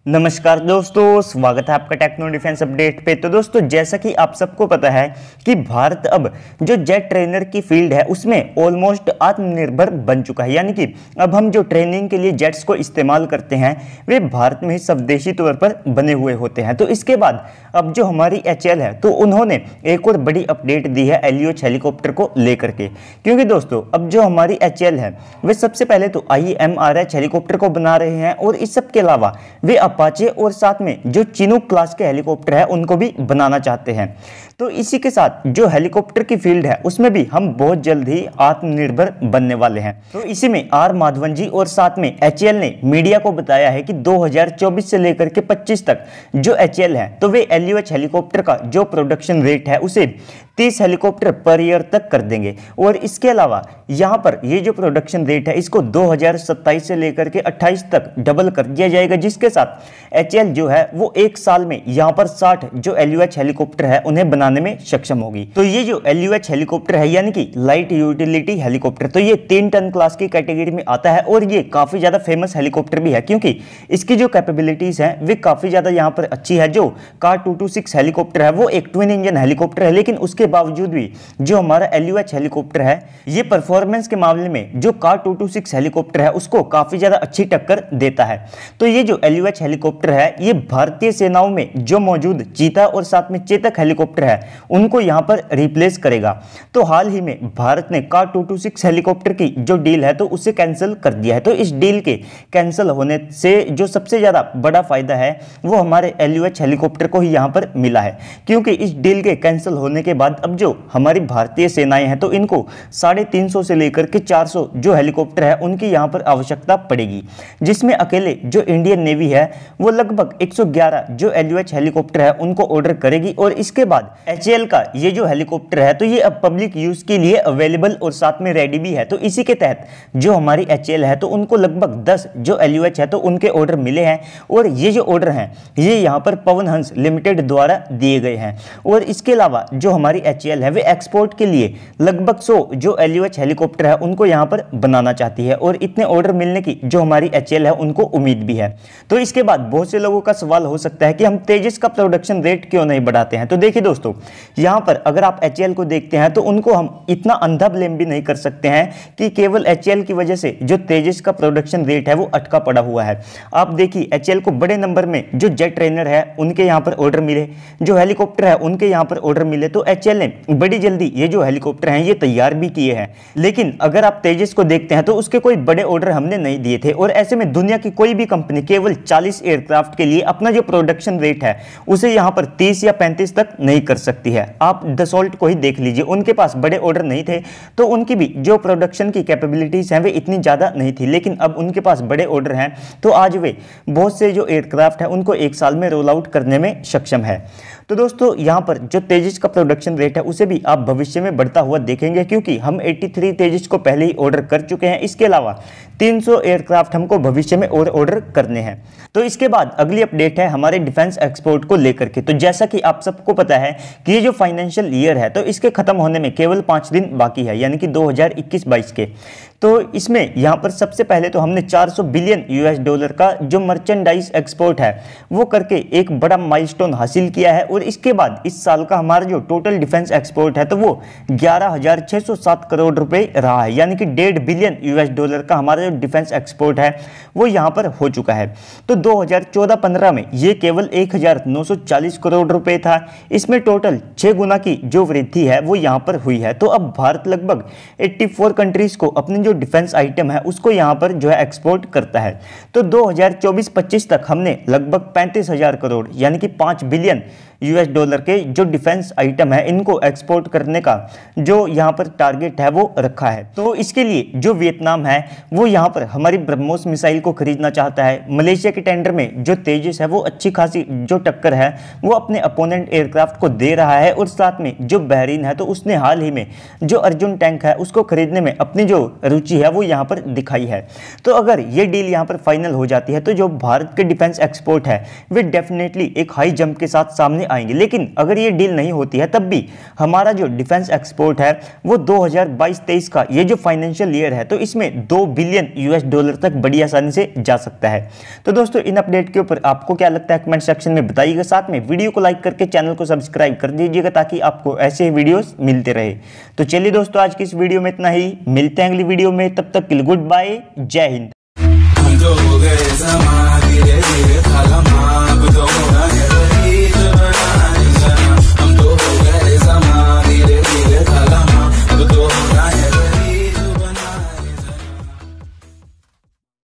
नमस्कार दोस्तों, स्वागत है आपका टेक्नो डिफेंस अपडेट पे। तो दोस्तों, जैसा कि आप सबको पता है कि भारत अब जो जेट ट्रेनर की फील्ड है उसमें ऑलमोस्ट आत्मनिर्भर बन चुका है। यानी कि अब हम जो ट्रेनिंग के लिए जेट्स को इस्तेमाल करते हैं वे भारत में ही स्वदेशी तौर पर बने हुए होते हैं। तो इसके बाद अब जो हमारी HAL है तो उन्होंने एक और बड़ी अपडेट दी है एलियोच हेलीकॉप्टर को लेकर के। क्योंकि दोस्तों अब जो हमारी HAL है वे सबसे पहले तो IMRH हेलीकॉप्टर को बना रहे हैं और इस सब के अलावा वे अपाचे और साथ में जो चिनूक क्लास के हेलीकॉप्टर है उनको भी बनाना चाहते हैं। तो इसी के साथ जो हेलीकॉप्टर की फील्ड है उसमें भी हम बहुत जल्द ही आत्मनिर्भर बनने वाले हैं। तो इसी में आर माधवन जी और साथ में HAL ने मीडिया को बताया है कि 2024 से लेकर के 25 तक जो HAL है तो वे LUH हेलीकॉप्टर का जो प्रोडक्शन रेट है उसे 30 हेलीकॉप्टर पर ईयर तक कर देंगे। और इसके अलावा यहाँ पर ये जो प्रोडक्शन रेट है इसको 2027 से लेकर के 28 तक डबल कर दिया जाएगा, जिसके साथ HAL जो है वो एक साल में यहाँ पर 60 जो LUH हेलीकॉप्टर है उन्हें बनाने में सक्षम होगी। तो ये जो LUH हेलीकॉप्टर है यानी कि लाइट यूटिलिटी हेलीकॉप्टर, तो ये 3 टन क्लास की कैटेगरी में आता है और ये काफी ज्यादा फेमस हेलीकॉप्टर भी है क्योंकि इसकी जो कैपेबिलिटीज है वे काफी ज्यादा यहाँ पर अच्छी है। जो कार 226 हेलीकॉप्टर है वो एक ट्विन इंजन हेलीकॉप्टर है, लेकिन उसके बावजूद भी जो हमारा LUH हेलीकॉप्टर है ये परफॉर्मेंस के मामले में जो कार 226 हेलीकॉप्टर है उसको काफी ज्यादा अच्छी टक्कर देता है। तो ये जो LUH हेलीकॉप्टर है ये भारतीय सेनाओं में जो मौजूद चीता और साथ में चेतक हेलीकॉप्टर है उनको यहां पर रिप्लेस करेगा। तो हाल ही में भारत ने कार 226 हेलीकॉप्टर की जो डील है तो उसे कैंसिल कर दिया है। तो इस डील के कैंसिल होने से जो सबसे ज्यादा बड़ा फायदा है वो हमारे LUH हेलीकॉप्टर को ही यहां पर मिला है, क्योंकि इस डील के कैंसिल होने के बाद अब जो हमारी भारतीय सेनाएं हैं तो इनको 350 से लेकर के 400 जो हेलीकॉप्टर है उनकी यहां पर आवश्यकता पड़ेगी, जिसमें अकेले जो इंडियन नेवी है वो लगभग 111 जो LUH हेलीकॉप्टर है उनको ऑर्डर करेगी। और इसके बाद HAL का ये जो हेलीकॉप्टर है तो ये अब पब्लिक यूज के लिए अवेलेबल और साथ में रेडी भी है। तो इसी के तहत जो हमारी HAL है तो उनको लगभग 10 जो LUH है तो उनके ऑर्डर मिले हैं और ये जो ऑर्डर हैं ये यहाँ पर पवन हंस लिमिटेड द्वारा दिए गए हैं। और इसके अलावा जो हमारी HAL है वे एक्सपोर्ट के लिए लगभग 100 जो LUH हेलीकॉप्टर है उनको यहाँ पर बनाना चाहती है और इतने ऑर्डर मिलने की जो हमारी HAL है उनको उम्मीद भी है। तो इसके बाद बहुत से लोगों का सवाल हो सकता है कि हम तेजस का प्रोडक्शन रेट क्यों नहीं बढ़ाते हैं। तो देखिए दोस्तों, यहाँ पर अगर आप HAL को देखते हैं तो उनको हम इतना अंधा ब्लेम भी नहीं कर सकते हैं कि केवल HAL की वजह से जो तेजस का प्रोडक्शन रेट है वो अटका पड़ा हुआ है। आप देखिए HAL को बड़े नंबर में जो जेट ट्रेनर है उनके यहाँ पर ऑर्डर मिले, जो हेलीकॉप्टर है उनके यहाँ पर ऑर्डर मिले, तो HAL ने बड़ी जल्दी ये जो हेलीकॉप्टर हैं ये तैयार भी किए हैं। लेकिन अगर आप तेजस को देखते हैं तो उसके कोई बड़े ऑर्डर हमने नहीं दिए थे और ऐसे में दुनिया की कोई भी कंपनी केवल 40 एयरक्राफ्ट के लिए अपना जो प्रोडक्शन रेट है उसे यहाँ पर 30 या 35 तक नहीं कर सकती है। आप दसॉल्ट को ही देख लीजिए, उनके पास बड़े ऑर्डर नहीं थे तो उनकी भी जो प्रोडक्शन की कैपेबिलिटीज हैं वे इतनी ज़्यादा नहीं थी, लेकिन अब उनके पास बड़े ऑर्डर हैं तो आज वे बहुत से जो एयरक्राफ्ट हैं उनको एक साल में रोल आउट करने में सक्षम है। तो दोस्तों यहाँ पर जो तेजस का प्रोडक्शन रेट है उसे भी आप भविष्य में बढ़ता हुआ देखेंगे, क्योंकि हम 83 तेजस को पहले ही ऑर्डर कर चुके हैं। इसके अलावा 300 एयरक्राफ्ट हमको भविष्य में और ऑर्डर करने हैं। तो इसके बाद अगली अपडेट है हमारे डिफेंस एक्सपोर्ट को लेकर के। तो जैसा कि आप सबको पता है कि ये जो फाइनेंशियल ईयर है तो इसके खत्म होने में केवल 5 दिन बाकी है, यानी कि 2021-22 के। तो इसमें यहाँ पर सबसे पहले तो हमने 400 बिलियन US का जो मर्चेंडाइज एक्सपोर्ट है वो करके एक बड़ा माइलस्टोन हासिल किया है। और इसके बाद इस साल का हमारा जो टोटल डिफेंस एक्सपोर्ट है तो वो 11,607 करोड़ रुपए रहा है, यानी कि 1.5 बिलियन US का हमारा जो डिफेंस एक्सपोर्ट है वो यहाँ पर हो चुका है। तो 2014-15 में ये केवल 1,940 करोड़ रुपए था। इसमें टोटल 6 गुना की जो वृद्धि है वो यहाँ पर हुई है। तो अब भारत लगभग 84 कंट्रीज को अपनी जो डिफेंस आइटम है उसको यहाँ पर जो है एक्सपोर्ट करता है। तो 2024-25 तक हमने लगभग 35,000 करोड़ यानी कि 5 बिलियन US के जो डिफेंस आइटम है इनको एक्सपोर्ट करने का जो यहाँ पर टारगेट है वो रखा है। तो इसके लिए जो वियतनाम है वो यहाँ पर हमारी ब्रह्मोस मिसाइल को खरीदना चाहता है। मलेशिया के टेंडर में जो तेजस है वो अच्छी खासी जो टक्कर है वो अपने अपोनेंट एयरक्राफ्ट को दे रहा है। और साथ में जो बहरीन है तो उसने हाल ही में जो अर्जुन टैंक है उसको खरीदने में अपनी जो रुचि है वो यहाँ पर दिखाई है। तो अगर ये डील यहाँ पर फाइनल हो जाती है तो जो भारत के डिफेंस एक्सपोर्ट है वे डेफिनेटली एक हाई जंप के साथ सामने आएंगे। लेकिन अगर ये डील नहीं होती है तब भी हमारा जो डिफेंस एक्सपोर्ट है वो 2022-23 का ये जो फाइनेंशियल ईयर है तो इसमें 2 बिलियन यूएस डॉलर तक बड़ी आसानी से जा सकता है। तो दोस्तों इन अपडेट के ऊपर आपको क्या लगता है कमेंट सेक्शन में बताइएगा। साथ में वीडियो को लाइक करके चैनल को सब्सक्राइब कर दीजिएगा ताकि आपको ऐसे वीडियोस मिलते रहे। तो चलिए दोस्तों आज की इस वीडियो में इतना ही, मिलते हैं अगली वीडियो में, तब तक के लिए गुड बाय, जय हिंद।